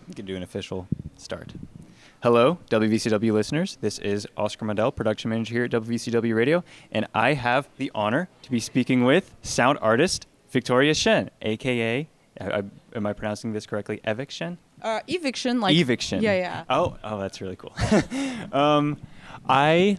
You can do an official start. Hello, WVCW listeners. This is Oscar Muendel, production manager here at WVCW Radio, and I have the honor to be speaking with sound artist Victoria Shen, a.k.a., am I pronouncing this correctly, Evicshen? Evicshen. Evicshen. Yeah. Oh, that's really cool. I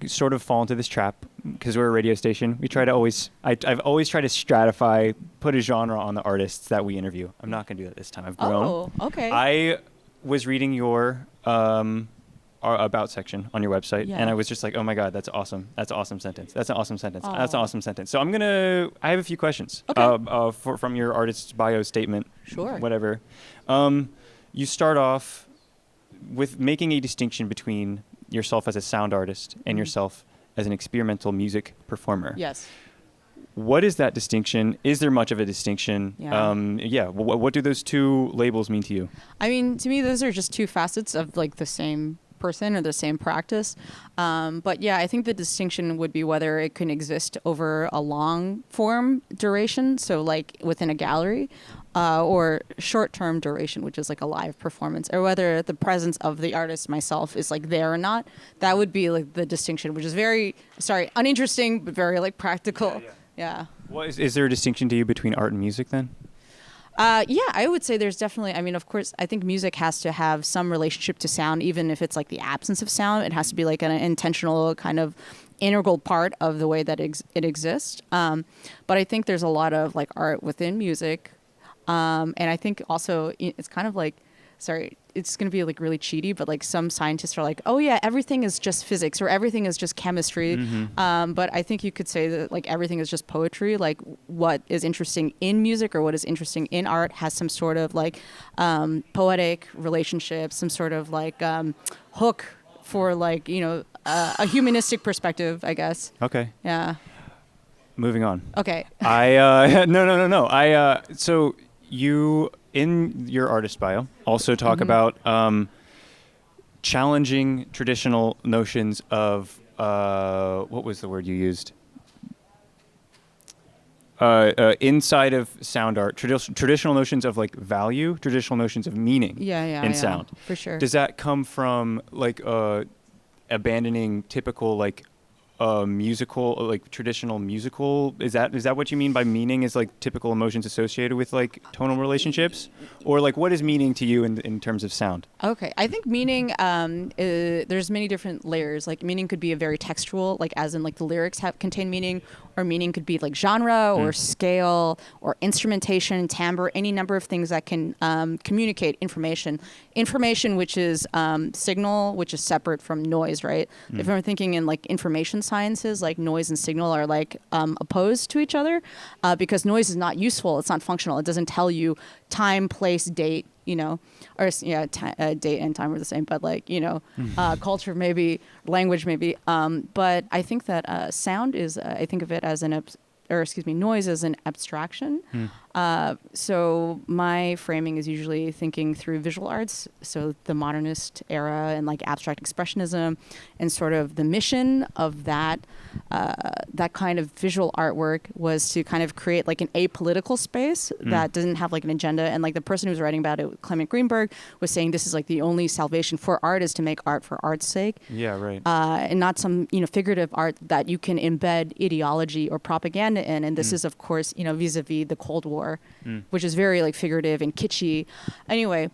sort of fall into this trap because we're a radio station. We try to I've always tried to stratify, put a genre on the artists that we interview. I'm not going to do that this time. I've grown. Oh, okay. I was reading your about section on your website, and I was just like, oh my God, that's awesome. That's an awesome sentence. That's an awesome sentence. Oh. That's an awesome sentence. So I have a few questions from your artist's bio statement. Sure. Whatever. You start off with making a distinction between yourself as a sound artist and yourself as an experimental music performer. Yes. What is that distinction? Is there much of a distinction? Yeah. What do those two labels mean to you? I mean, to me, those are just two facets of like the same person or the same practice. But yeah, I think the distinction would be whether it can exist over a long form duration, so like within a gallery, or short-term duration, which is like a live performance, or whether the presence of the artist myself is like there or not. That would be like the distinction, which is very, uninteresting, but very like practical. Yeah. Well, is there a distinction to you between art and music then? Yeah, I would say there's definitely, I mean, of course, I think music has to have some relationship to sound, even if it's like the absence of sound. It has to be like an intentional kind of integral part of the way that it exists. But I think there's a lot of like art within music. And I think also it's kind of like, it's going to be like really cheaty, but like some scientists are like, oh yeah, everything is just physics or everything is just chemistry. But I think you could say that like everything is just poetry. Like what is interesting in music or what is interesting in art has some sort of like poetic relationship, some sort of like hook for like, a humanistic perspective, I guess. Okay. Yeah. Moving on. Okay. No. So you, in your artist bio, also talk about challenging traditional notions of what was the word you used? Inside of sound art, traditional notions of like value, traditional notions of meaning in sound. For sure. Does that come from like abandoning typical like musical, like traditional musical? Is that what you mean by meaning, is like typical emotions associated with like tonal relationships? Or like what is meaning to you in terms of sound? Okay, I think meaning, there's many different layers. Like meaning could be a very textual, like as in like the lyrics contain meaning, or meaning could be like genre or scale or instrumentation, timbre, any number of things that can communicate information. Information, which is signal, which is separate from noise, right? If I'm thinking in like information sciences, like noise and signal are like opposed to each other because noise is not useful. It's not functional. It doesn't tell you time, place, date, or date and time are the same, but like, culture maybe, language maybe. But I think that sound is, I think of it as noise as an abstraction. So my framing is usually thinking through visual arts, so the modernist era and like abstract expressionism, and sort of the mission of that kind of visual artwork was to kind of create like an apolitical space that doesn't have like an agenda. And like the person who was writing about it, Clement Greenberg, was saying this is like the only salvation for art is to make art for art's sake. Yeah, right. And not some figurative art that you can embed ideology or propaganda in. And this is of course vis-a-vis the Cold War, which is very like figurative and kitschy. Anyway,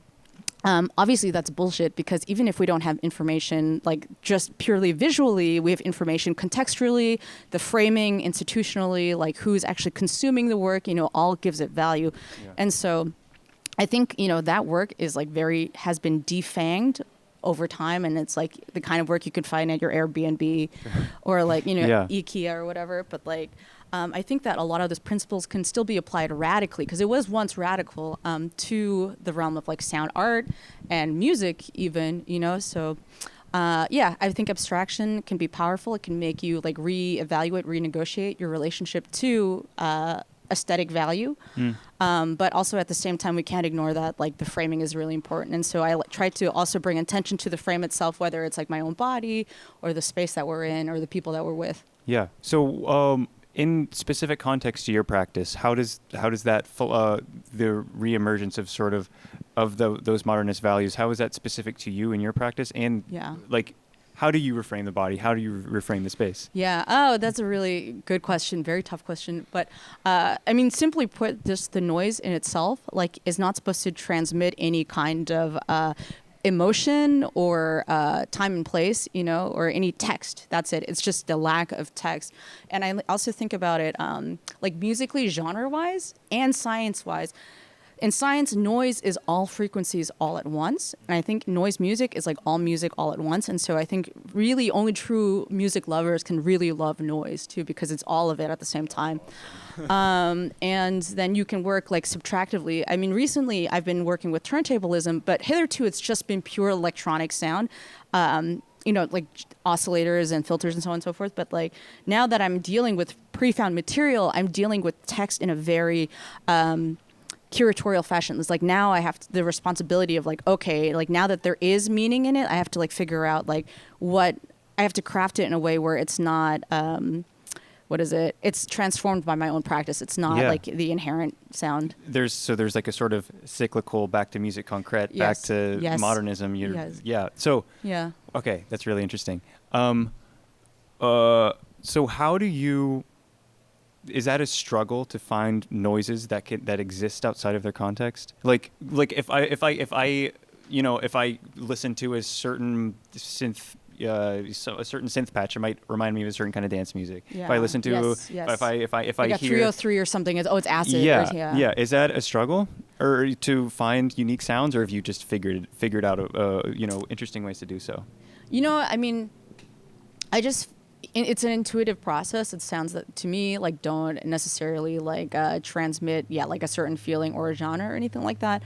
obviously that's bullshit, because even if we don't have information like just purely visually, we have information contextually, the framing, institutionally, like who's actually consuming the work, all gives it value. And so I think, that work is like has been defanged over time, and it's like the kind of work you could find at your Airbnb or like, IKEA or whatever. But like, I think that a lot of those principles can still be applied radically, because it was once radical to the realm of like sound art and music even, So I think abstraction can be powerful. It can make you like reevaluate, renegotiate your relationship to aesthetic value. But also at the same time, we can't ignore that like the framing is really important. And so I try to also bring attention to the frame itself, whether it's like my own body or the space that we're in or the people that we're with. Yeah. So in specific context to your practice, how does that the reemergence of sort of those modernist values, how is that specific to you in your practice? And like, how do you reframe the body? How do you reframe the space? Yeah. Oh, that's a really good question. Very tough question. But I mean, simply put, just the noise in itself, like, is not supposed to transmit any kind of emotion or time and place, or any text. That's it. It's just the lack of text. And I also think about it like musically, genre-wise and science-wise. In science, noise is all frequencies all at once. And I think noise music is like all music all at once. And so I think really only true music lovers can really love noise too, because it's all of it at the same time. And then you can work like subtractively. I mean, recently I've been working with turntablism, but hitherto it's just been pure electronic sound. Like oscillators and filters and so on and so forth. But like now that I'm dealing with pre-found material, I'm dealing with text in a very curatorial fashion. It's like now I have the responsibility of like, okay, like now that there is meaning in it, I have to like figure out like what I have to craft it in a way where it's not it's transformed by my own practice. It's not like the inherent sound. There's like a sort of cyclical back to musique concrète, back to modernism. Okay, that's really interesting. So how do you, is that a struggle to find noises that exist outside of their context? Like if I listen to a certain synth, so a certain synth patch, it might remind me of a certain kind of dance music. Yeah. If I listen to, if I like hear 303 or something, it's acid. Yeah. Is that a struggle, or to find unique sounds, or have you just figured out interesting ways to do so? I mean, it's an intuitive process. It sounds that to me like don't necessarily like transmit like a certain feeling or a genre or anything like that.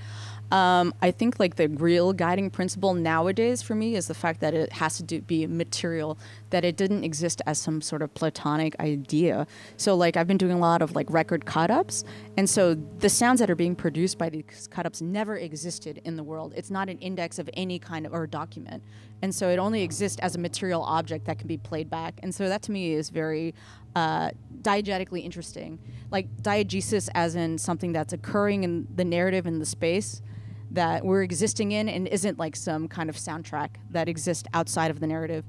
I think like the real guiding principle nowadays for me is the fact that it has to be material, that it didn't exist as some sort of platonic idea. So like I've been doing a lot of like record cut-ups, and so the sounds that are being produced by these cut-ups never existed in the world. It's not an index of any kind of or document, and so it only exists as a material object that can be played back. And so that to me is very diegetically interesting, like diegesis as in something that's occurring in the narrative in the space that we're existing in, and isn't like some kind of soundtrack that exists outside of the narrative.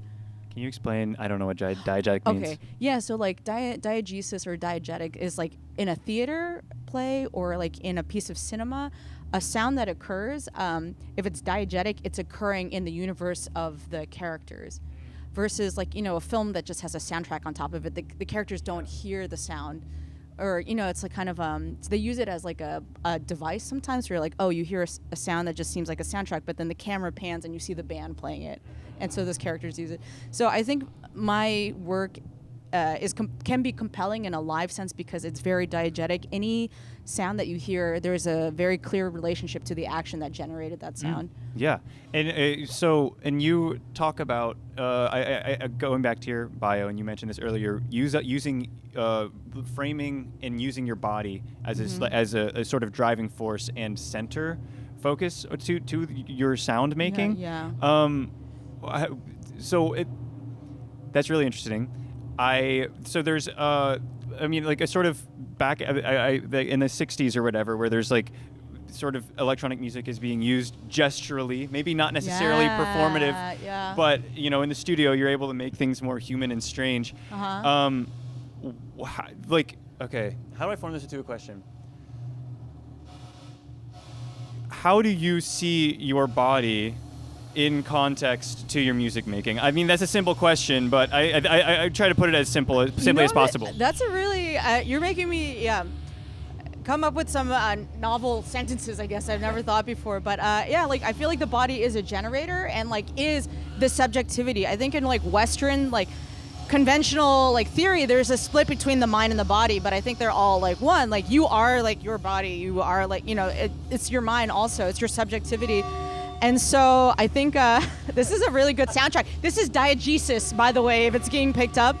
Can you explain? I don't know what diegetic means. Okay. Yeah, so like diegesis or diegetic is like in a theater play or like in a piece of cinema, a sound that occurs, if it's diegetic, it's occurring in the universe of the characters. Versus like, a film that just has a soundtrack on top of it. The characters don't hear the sound. Or, it's like kind of, they use it as like a device sometimes where you're like, oh, you hear a sound that just seems like a soundtrack, but then the camera pans and you see the band playing it. And so those characters use it. So I think my work can be compelling in a live sense because it's very diegetic. Any sound that you hear, there's a very clear relationship to the action that generated that sound. Yeah. And you talk about, going back to your bio, and you mentioned this earlier, using framing and using your body as a sort of driving force and center focus to your sound making. Yeah. That's really interesting. So there's like a sort of back in the 60s or whatever, where there's like sort of electronic music is being used gesturally, maybe not necessarily performative, but in the studio you're able to make things more human and strange. Okay, how do I form this into a question? How do you see your body in context to your music making? I mean, that's a simple question, but I try to put it as simply as possible. That's a really, you're making me, come up with some novel sentences, I guess I've never thought before. But like I feel like the body is a generator and like is the subjectivity. I think in like Western, like conventional like theory, there's a split between the mind and the body, but I think they're all like one. Like you are like your body, you are like, it's your mind also, it's your subjectivity. And so I think this is a really good soundtrack. This is diegesis, by the way, if it's getting picked up.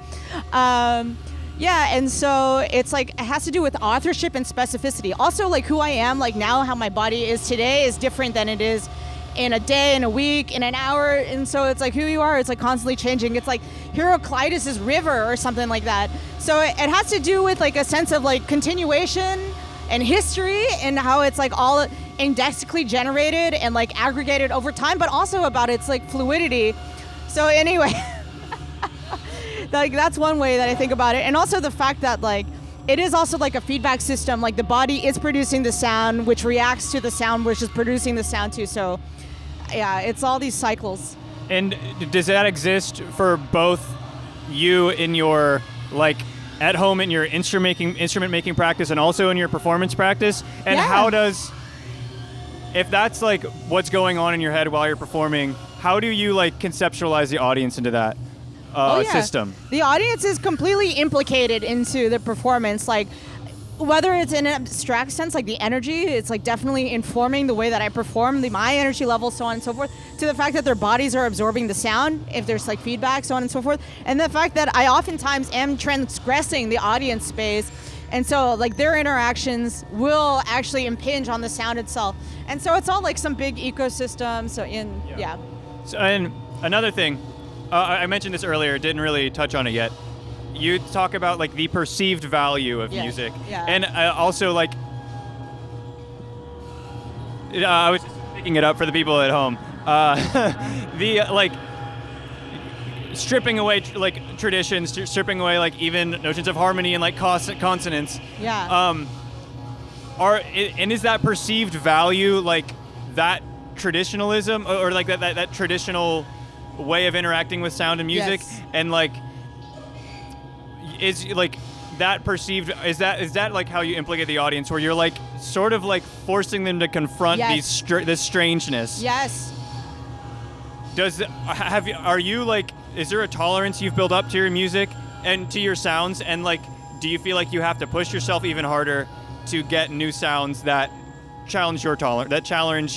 And so it's like, it has to do with authorship and specificity. Also like who I am, like now how my body is today is different than it is in a day, in a week, in an hour, and so it's like who you are, it's like constantly changing. It's like Heraclitus' river or something like that. So it has to do with like a sense of like continuation and history and how it's like all indexically generated and like aggregated over time, but also about its like fluidity. So anyway, like that's one way that I think about it. And also the fact that like it is also like a feedback system, like the body is producing the sound, which reacts to the sound, which is producing the sound too. So yeah, it's all these cycles. And does that exist for both you in your like at home in your instrument making practice and also in your performance practice? And how does, if that's like what's going on in your head while you're performing, how do you like conceptualize the audience into that system? The audience is completely implicated into the performance, like whether it's in an abstract sense, like the energy, it's like definitely informing the way that I perform, my energy level, so on and so forth, to the fact that their bodies are absorbing the sound, if there's like feedback, so on and so forth, and the fact that I oftentimes am transgressing the audience space, and so like their interactions will actually impinge on the sound itself, and so it's all like some big ecosystem. So So, and another thing, I mentioned this earlier, didn't really touch on it yet. You talk about like the perceived value of music, and also like I was just picking it up for the people at home. The like stripping away like traditions, stripping away like even notions of harmony and like consonants. Yeah. And is that perceived value like that traditionalism or like that traditional way of interacting with sound and music, and like is like that perceived, is that like how you implicate the audience, where you're like sort of like forcing them to confront this strangeness? Yes. Are you like, is there a tolerance you've built up to your music and to your sounds, and like do you feel like you have to push yourself even harder to get new sounds that challenge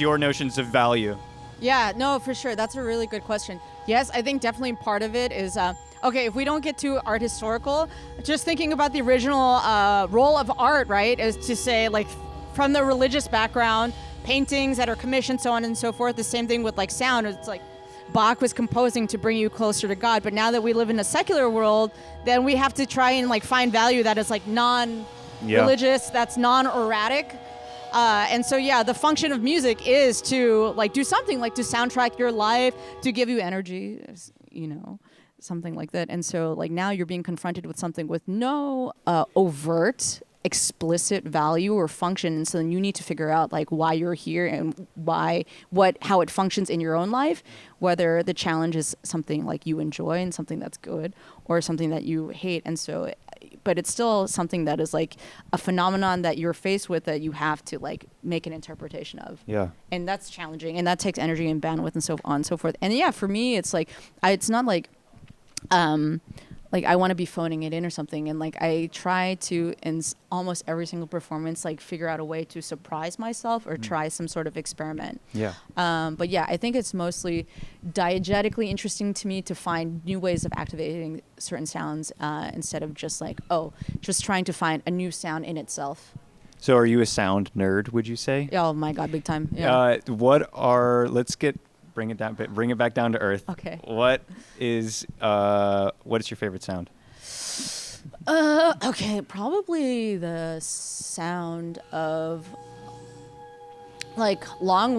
your notions of value? Yeah, no, for sure. That's a really good question. Yes, I think definitely part of it is, okay, if we don't get too art historical, just thinking about the original role of art, right, is to say, like, from the religious background, paintings that are commissioned, so on and so forth. The same thing with, like, sound. It's like Bach was composing to bring you closer to God. But now that we live in a secular world, then we have to try and, like, find value that is, like, non-religious, that's non-erratic. And so, the function of music is to like do something like to soundtrack your life, to give you energy, you know, something like that. And so like now you're being confronted with something with no overt, explicit value or function. And so then you need to figure out like why you're here and how it functions in your own life, whether the challenge is something like you enjoy and something that's good or something that you hate. And so but it's still something that is like a phenomenon that you're faced with that you have to like make an interpretation of. Yeah. And that's challenging, and that takes energy and bandwidth and so on and so forth. And for me, it's like, it's not like I want to be phoning it in or something. And like, I try to, in almost every single performance, like figure out a way to surprise myself or try some sort of experiment. Yeah. But I think it's mostly diegetically interesting to me to find new ways of activating certain sounds instead of just like, just trying to find a new sound in itself. So are you a sound nerd, would you say? Oh my God, big time. Yeah. Bring it back down to earth. Okay. What is your favorite sound? Okay, probably the sound of like long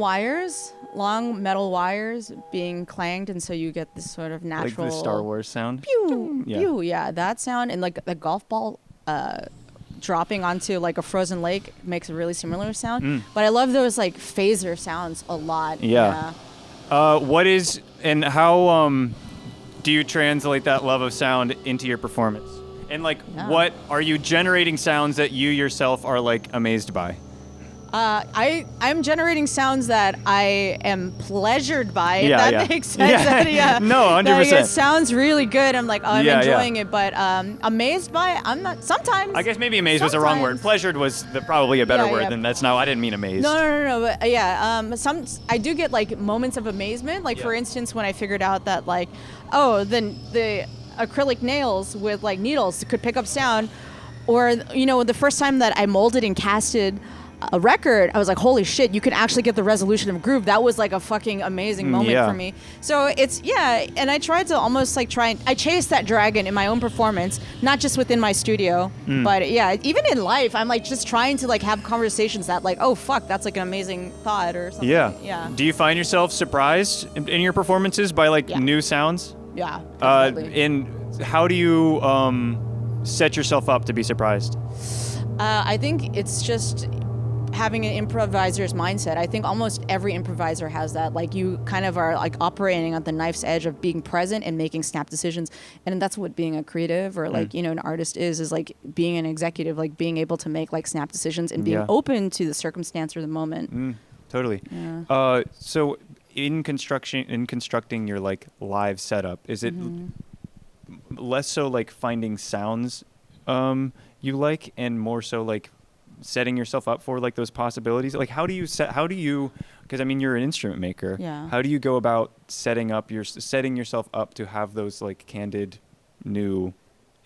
metal wires being clanged, and so you get this sort of natural, like the Star Wars sound. Pew, pew, that sound, and like the golf ball dropping onto like a frozen lake makes a really similar sound. But I love those like phaser sounds a lot. What is, and how do you translate that love of sound into your performance? And like, what are you generating sounds that you yourself are like amazed by? I'm generating sounds that I am pleasured by, if that makes sense. No, 100%. Like, it sounds really good. I'm like, I'm enjoying it, but amazed by, I'm not, sometimes. I guess maybe amazed was the wrong word. Pleasured was probably a better word than that's not, I didn't mean amazed. No, but I do get like moments of amazement. Like for instance, when I figured out that like, then the acrylic nails with like needles could pick up sound, or, the first time that I molded and casted a record, I was like, holy shit, you can actually get the resolution of groove. That was like a fucking amazing moment for me. So it's, and I tried to almost like I chased that dragon in my own performance, not just within my studio, but yeah, even in life, I'm like just trying to like have conversations that like, oh fuck, that's like an amazing thought or something. Yeah. Do you find yourself surprised in your performances by like new sounds? Yeah, definitely. And how do you set yourself up to be surprised? I think it's just having an improviser's mindset. I think almost every improviser has that. Like you kind of are like operating at the knife's edge of being present and making snap decisions. And that's what being a creative or like, an artist is like being an executive, like being able to make like snap decisions and being open to the circumstance or the moment. Totally. Yeah. So in constructing your like live setup, is it less so like finding sounds you like and more so like setting yourself up for like those possibilities? Like how do you because I mean you're an instrument maker. Yeah. How do you go about setting yourself up to have those like candid new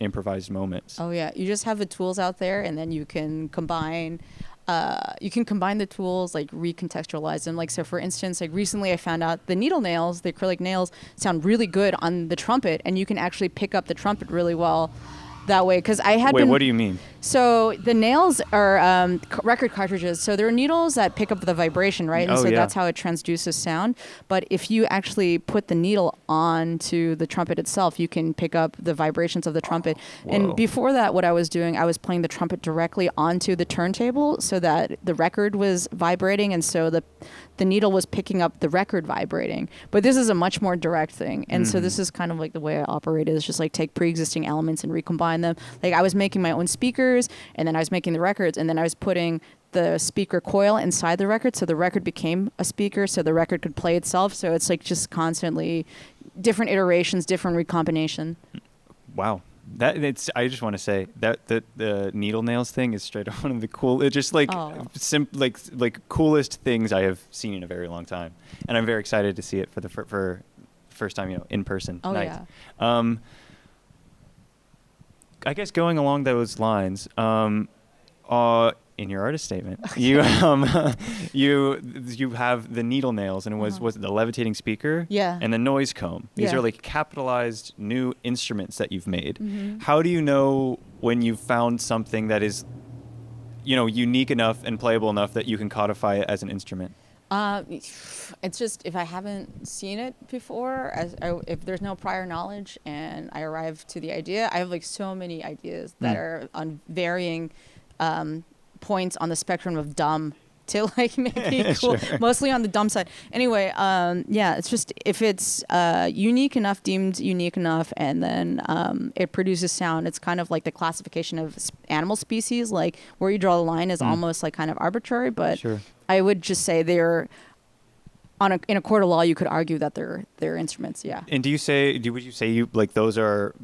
improvised moments? Oh yeah, you just have the tools out there and then you can combine the tools, like recontextualize them. Like, so for instance, like recently I found out the needle nails, the acrylic nails sound really good on the trumpet, and you can actually pick up the trumpet really well that way. Because I had what do you mean? So the nails are record cartridges. So they're needles that pick up the vibration, right? And that's how it transduces sound. But if you actually put the needle onto the trumpet itself, you can pick up the vibrations of the trumpet. And before that, what I was doing, I was playing the trumpet directly onto the turntable so that the record was vibrating, and so the needle was picking up the record vibrating. But this is a much more direct thing. And so this is kind of like the way I operate, is just like take pre-existing elements and recombine them. Like I was making my own speakers, and then I was making the records, and then I was putting the speaker coil inside the record, so the record became a speaker, so the record could play itself. So it's like just constantly different iterations, different recombination. Wow. I just want to say that the needle nails thing is straight up one of the cool. It's just like like coolest things I have seen in a very long time, and I'm very excited to see it for the first time, in person. Oh nice. Yeah. I guess going along those lines, in your artist statement, you you have the needle nails, and it was the levitating speaker, and the noise comb. These are like capitalized new instruments that you've made. How do you know when you've found something that is, unique enough and playable enough that you can codify it as an instrument? It's just if I haven't seen it before, if there's no prior knowledge and I arrive to the idea, I have like so many ideas that are on varying points on the spectrum of dumb to like maybe cool, mostly on the dumb side. Anyway, it's just if it's deemed unique enough, and then it produces sound. It's kind of like the classification of animal species, like where you draw the line is almost like kind of arbitrary, but I would just say they're in a court of law. You could argue that they're instruments. Yeah. And would you say those are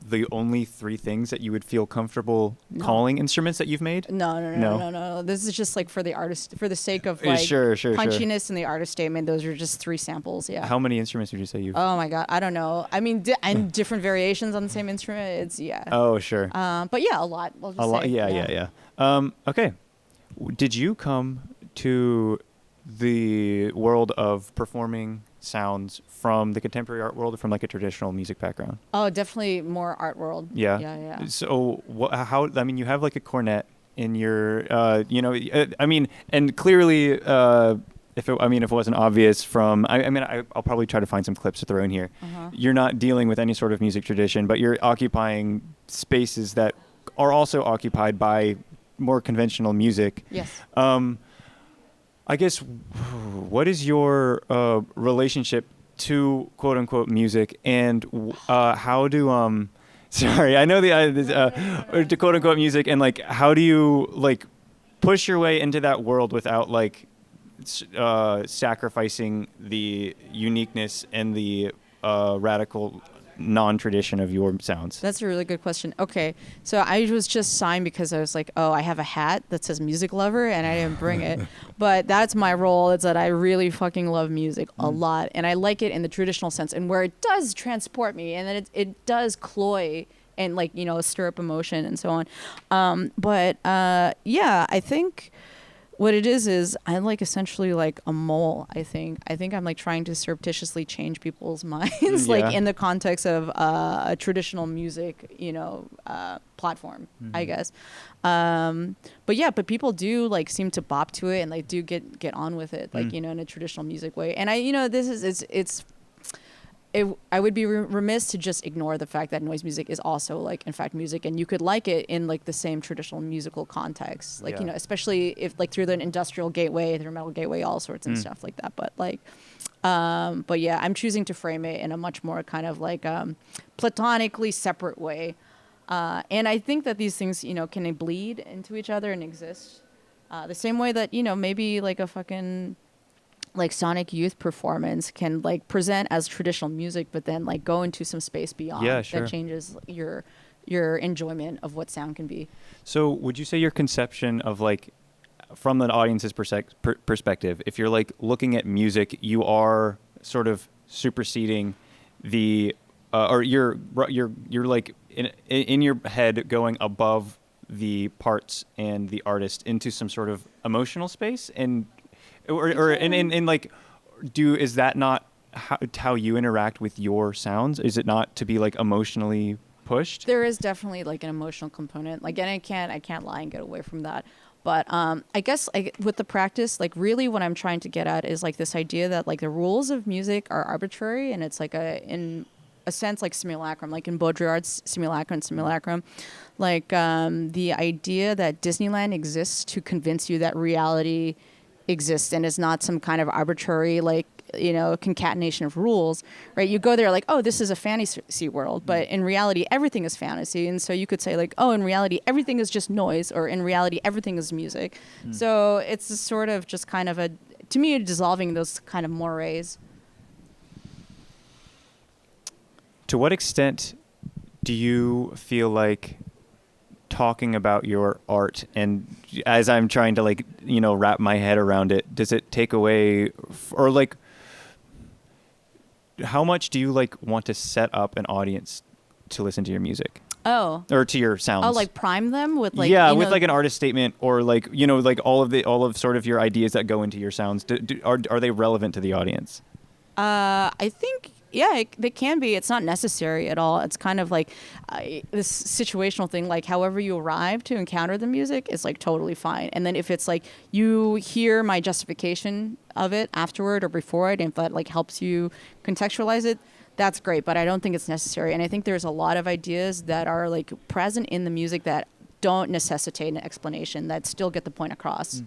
the only three things that you would feel comfortable calling instruments that you've made? No. This is just like for the artist, for the sake of like punchiness in the artist statement. Those are just three samples. Yeah. How many instruments would you say you've? Oh my God, I don't know. I mean, and different variations on the same instrument. It's Oh sure. But yeah, a lot. A lot. Yeah. Okay. Did you come to the world of performing sounds from the contemporary art world or from like a traditional music background? Oh, definitely more art world. Yeah. So you have like a cornet in your, and clearly, if it wasn't obvious from, I'll probably try to find some clips to throw in here. You're not dealing with any sort of music tradition, but you're occupying spaces that are also occupied by more conventional music. Yes. I guess, what is your relationship to quote unquote music, and how do sorry, I know to quote unquote music, and like how do you like push your way into that world without like sacrificing the uniqueness and the radical non-tradition of your sounds? That's a really good question. Okay, so I was just signed because I was like, oh, I have a hat that says music lover, and I didn't bring it. But that's my role, is that I really fucking love music a lot, and I like it in the traditional sense, and where it does transport me, and then it does cloy and like, stir up emotion and so on. I think what it is I'm like essentially like a mole. I think I'm like trying to surreptitiously change people's minds, Yeah. like in the context of a traditional music, platform, I guess. But people do like seem to bop to it and like do get on with it, like in a traditional music way. And I would be remiss to just ignore the fact that noise music is also like in fact music, and you could like it in like the same traditional musical context, like especially if like through the industrial gateway, through metal gateway, all sorts and stuff like that. But yeah, I'm choosing to frame it in a much more kind of like platonically separate way, and I think that these things can bleed into each other and exist the same way that maybe like a fucking like Sonic Youth performance can like present as traditional music, but then like go into some space beyond that changes your enjoyment of what sound can be. So would you say your conception of like, from the audience's perspective, if you're like looking at music, you are sort of superseding the, or you're like in your head going above the parts and the artist into some sort of emotional space, and like, is that not how you interact with your sounds? Is it not to be like emotionally pushed? There is definitely like an emotional component. Like, and I can't lie and get away from that. But I guess with the practice, like really what I'm trying to get at is like this idea that like the rules of music are arbitrary, and it's like in a sense like simulacrum, like in Baudrillard's Simulacrum, like the idea that Disneyland exists to convince you that reality exists and is not some kind of arbitrary like concatenation of rules, right? You go there like, oh, this is a fantasy world, but in reality everything is fantasy. And so you could say like, oh, in reality everything is just noise, or in reality everything is music. So it's a sort of just kind of to me, dissolving those kind of mores. To what extent do you feel like talking about your art, and as I'm trying to like wrap my head around it, does it take away, or like how much do you like want to set up an audience to listen to your music? Or to your sounds? Oh, like prime them with like with like an artist statement, or like like all of sort of your ideas that go into your sounds. Are they relevant to the audience? I think. Yeah, they can be. It's not necessary at all. It's kind of like this situational thing. Like, however you arrive to encounter the music is like totally fine. And then if it's like you hear my justification of it afterward or before it, and if that like helps you contextualize it, that's great. But I don't think it's necessary. And I think there's a lot of ideas that are like present in the music that don't necessitate an explanation, that still get the point across.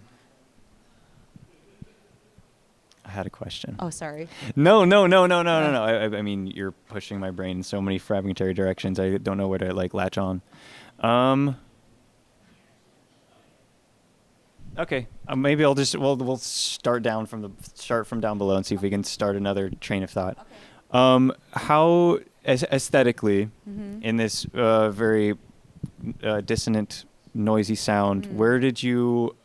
I had a question. Oh, sorry. No. I mean, you're pushing my brain in so many fragmentary directions. I don't know where to like latch on. Okay. Maybe I'll just we'll start from down below and see if we can start another train of thought. Okay. How aesthetically in this very dissonant, noisy sound, where did you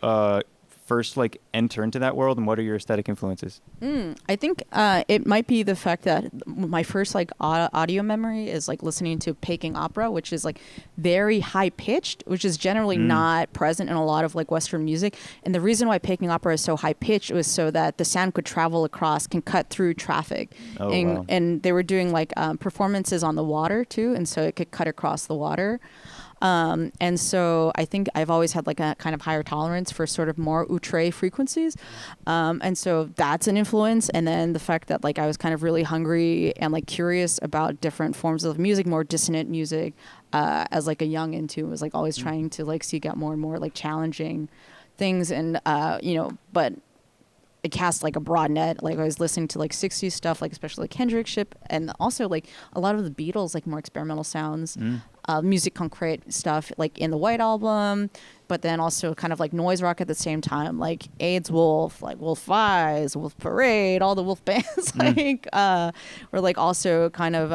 first like enter into that world, and what are your aesthetic influences? I think it might be the fact that my first like audio memory is like listening to Peking opera, which is like very high pitched, which is generally not present in a lot of like Western music. And the reason why Peking opera is so high pitched was so that the sound could travel across, can cut through traffic. And they were doing like performances on the water too, and so it could cut across the water. And so I think I've always had like a kind of higher tolerance for sort of more outre frequencies. And so that's an influence. And then the fact that like I was kind of really hungry and like curious about different forms of music, more dissonant music, as like a youngin' too, was like always trying to like seek out more and more like challenging things. And, but it cast like a broad net. Like I was listening to like 60s stuff, like especially like Kendrick ship, and also like a lot of the Beatles, like more experimental sounds. Musique concrete stuff like in the White Album, but then also kind of like noise rock at the same time, like AIDS Wolf, like Wolf Eyes, Wolf Parade, all the Wolf bands were like also kind of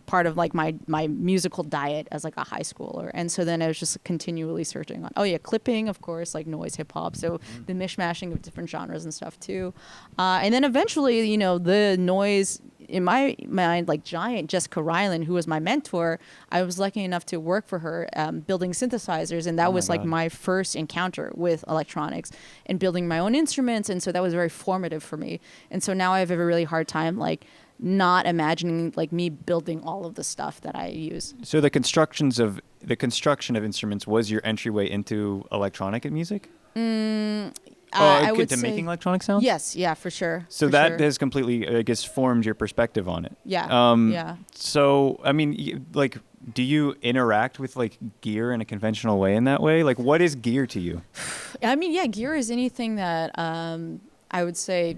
part of like my musical diet as like a high schooler. And so then I was just continually searching on clipping, of course, like noise hip hop, so the mishmashing of different genres and stuff too. And then eventually, the noise in my mind, like giant Jessica Ryland, who was my mentor, I was lucky enough to work for her building synthesizers, and that was like my first encounter with electronics and building my own instruments, and so that was very formative for me. And so now I have a really hard time like not imagining like me building all of the stuff that I use. So the construction of instruments was your entryway into electronic music? I would to say making electronic sounds? yes, yeah, for sure. So that has completely, I guess, formed your perspective on it. Yeah, yeah. So, I mean, like, do you interact with like gear in a conventional way in that way? Like, what is gear to you? I mean, yeah, gear is anything that I would say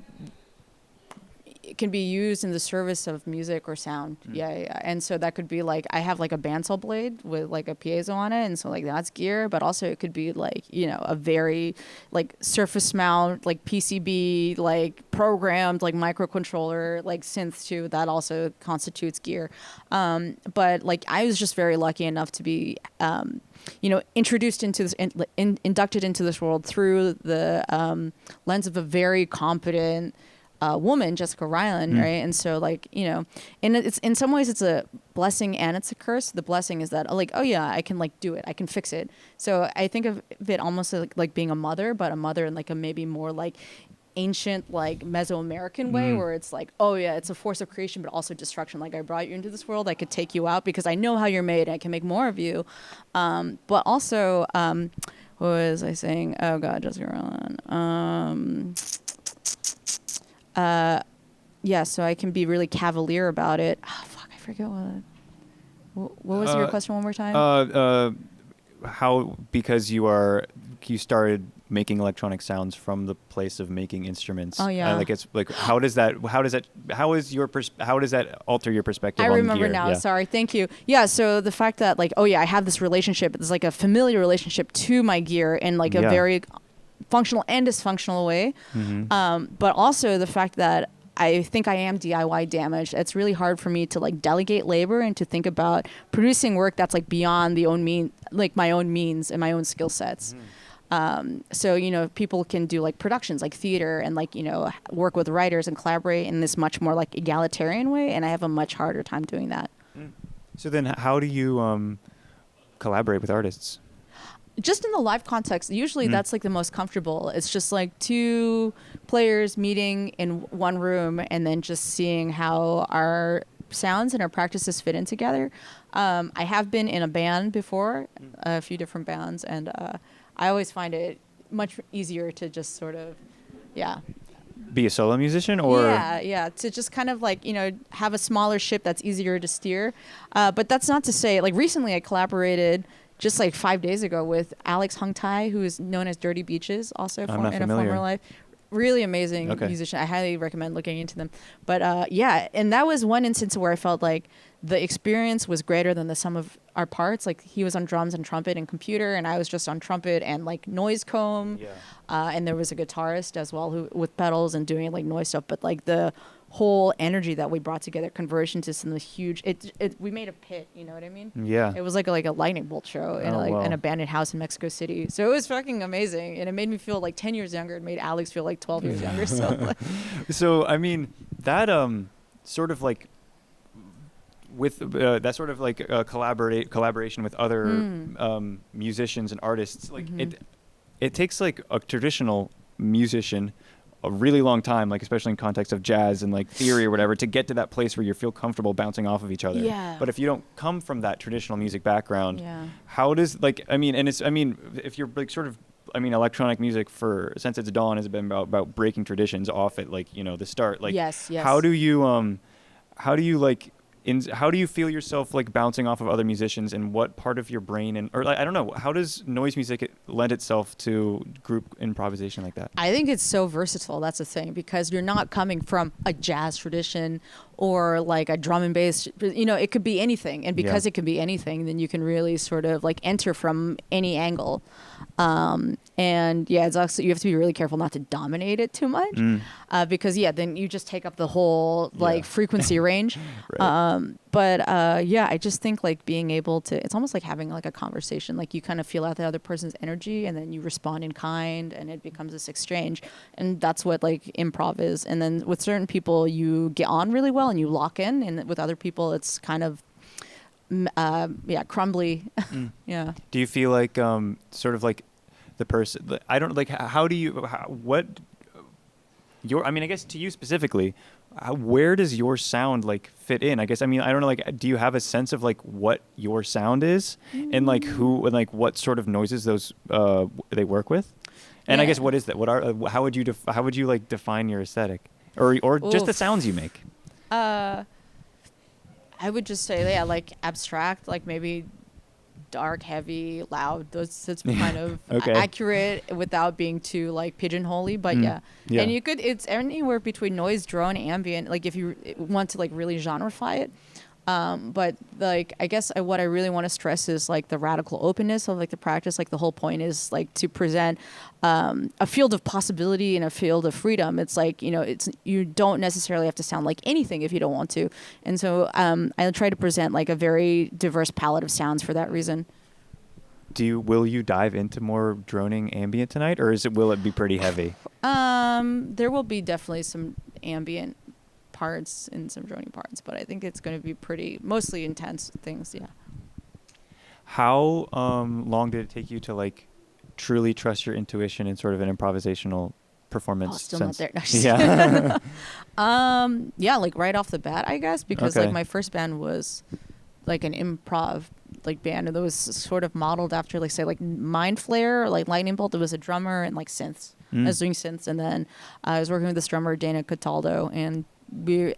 it can be used in the service of music or sound. Yeah. And so that could be like, I have like a bandsaw blade with like a piezo on it. And so like that's gear, but also it could be like, you know, a very like surface mount, like PCB, like programmed, like microcontroller, like synth too. That also constitutes gear. But like I was just very lucky enough to be, you know, introduced into this, inducted into this world through the lens of a very competent woman, Jessica Ryland, right? And so, like, you know, and it's in some ways it's a blessing and it's a curse. The blessing is that, like, oh yeah, I can like do it, I can fix it. So I think of it almost like being a mother, but a mother in like a maybe more like ancient, like Mesoamerican way, where it's like, oh yeah, it's a force of creation, but also destruction. Like I brought you into this world, I could take you out because I know how you're made, and I can make more of you. But also, what was I saying? Oh God, Jessica Ryland. Yeah, so I can be really cavalier about it. Oh, fuck, I forget what was your question one more time? How, because you started making electronic sounds from the place of making instruments. Oh yeah. Like it's like, how does that alter your perspective on I remember gear? now. Yeah. Sorry. Thank you. Yeah. So the fact that like, oh yeah, I have this relationship. It's like a familiar relationship to my gear in like a very functional and dysfunctional way. But also the fact that I think I am DIY damaged. It's really hard for me to like delegate labor and to think about producing work that's like beyond my own means and my own skill sets. So, you know, people can do like productions like theater and like, you know, work with writers and collaborate in this much more like egalitarian way. And I have a much harder time doing that. So then how do you collaborate with artists? Just in the live context, usually that's like the most comfortable. It's just like two players meeting in one room and then just seeing how our sounds and our practices fit in together. I have been in a band before, a few different bands, and I always find it much easier to just sort of, be a solo musician, or to just kind of like, you know, have a smaller ship that's easier to steer. But that's not to say, like recently I collaborated just like 5 days ago with Alex Hung Tai, who is known as Dirty Beaches, also in a former life. Really amazing musician. I highly recommend looking into them. But and that was one instance where I felt like the experience was greater than the sum of our parts. Like he was on drums and trumpet and computer, and I was just on trumpet and like noise comb. And there was a guitarist as well who with pedals and doing like noise stuff. But like the whole energy that we brought together converged into some huge. We made a pit. You know what I mean? Yeah. It was like a lightning bolt show in an abandoned house in Mexico City. So it was fucking amazing, and it made me feel like 10 years younger. It made Alex feel like 12 years younger. So. So I mean that sort of like with that sort of like collaboration with other musicians and artists, like it takes like a traditional musician a really long time, like especially in context of jazz and like theory or whatever, to get to that place where you feel comfortable bouncing off of each other. But if you don't come from that traditional music background, how does like if you're like sort of electronic music since its dawn has been about breaking traditions off at like, you know, the start, like how do you feel yourself like bouncing off of other musicians, and what part of your brain or like, I don't know, how does noise music lend itself to group improvisation like that? I think it's so versatile. That's the thing, because you're not coming from a jazz tradition or like a drum and bass, you know, it could be anything. And because it can be anything, then you can really sort of like enter from any angle. And it's also, you have to be really careful not to dominate it too much, because then you just take up the whole like frequency range. Yeah, I just think like being able to, it's almost like having like a conversation, like you kind of feel out the other person's energy and then you respond in kind and it becomes this exchange. And that's what like improv is. And then with certain people, you get on really well and you lock in, and with other people, it's kind of, crumbly. Yeah. Do you feel like sort of like the person, I don't like, how do you, what your, I mean, I guess to you specifically, where does your sound like fit in? I guess, I mean, I don't know, like, do you have a sense of like what your sound is and like who and like what sort of noises those they work with? And I guess what is that? What are how would you like define your aesthetic or just the sounds you make? I would just say, yeah, like abstract, like maybe dark, heavy, loud. That's kind of accurate without being too like pigeonholey. But yeah, and you could, it's anywhere between noise, drone, ambient. Like if you want to like really genreify it. But like, I guess what I really want to stress is like the radical openness of like the practice. Like the whole point is like to present a field of possibility and a field of freedom. It's like, you don't necessarily have to sound like anything if you don't want to. And so I try to present like a very diverse palette of sounds for that reason. Will you dive into more droning ambient tonight, or will it be pretty heavy? There will be definitely some ambient parts and some droning parts, but I think it's going to be mostly intense things. Yeah. How long did it take you to like truly trust your intuition in sort of an improvisational performance still sense? not there. Yeah. Yeah, like right off the bat, I guess, because like my first band was like an improv like band, and it was sort of modeled after like say like Mind Flare or like Lightning Bolt. It was a drummer and like synths. I was doing synths, and then I was working with this drummer Dana Cataldo, and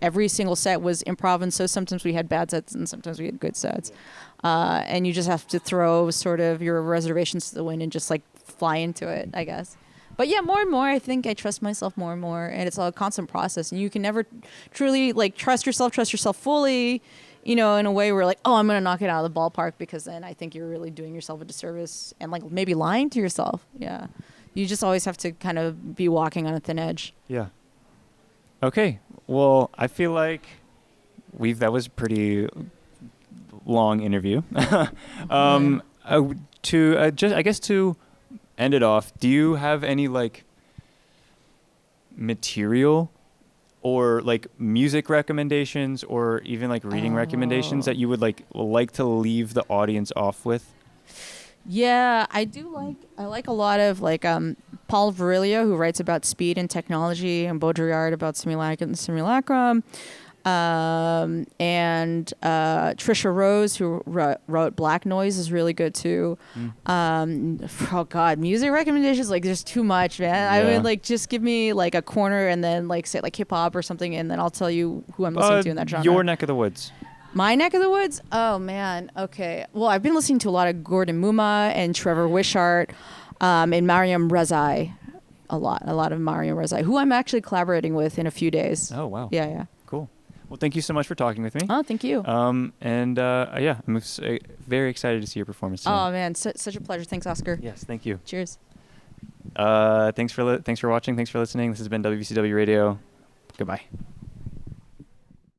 every single set was improv, and so sometimes we had bad sets and sometimes we had good sets, and you just have to throw sort of your reservations to the wind and just like fly into it, I guess. But yeah, more and more I think I trust myself more and more, and it's a constant process, and you can never truly like trust yourself fully, in a way where like, oh, I'm gonna knock it out of the ballpark, because then I think you're really doing yourself a disservice and like maybe lying to yourself. Yeah, you just always have to kind of be walking on a thin edge. Yeah. Okay. Well, I feel like that was a pretty long interview. To end it off, do you have any like material or like music recommendations or even like reading recommendations that you would like to leave the audience off with? Yeah, I like a lot of like Paul Virilio, who writes about speed and technology, and Baudrillard about simulacrum, and Trisha Rose, who wrote Black Noise, is really good too. Oh God, music recommendations, like there's too much, man. Yeah. I would like just give me like a corner and then like say like hip hop or something, and then I'll tell you who I'm listening to in that genre. Your neck of the woods. My neck of the woods? Oh, man. Okay. Well, I've been listening to a lot of Gordon Muma and Trevor Wishart and Mariam Rezai. A lot of Mariam Rezai, who I'm actually collaborating with in a few days. Oh, wow. Yeah. Cool. Well, thank you so much for talking with me. Oh, thank you. I'm very excited to see your performance tonight. Oh, man. Such a pleasure. Thanks, Oscar. Yes, thank you. Cheers. Thanks for watching. Thanks for listening. This has been WVCW Radio. Goodbye.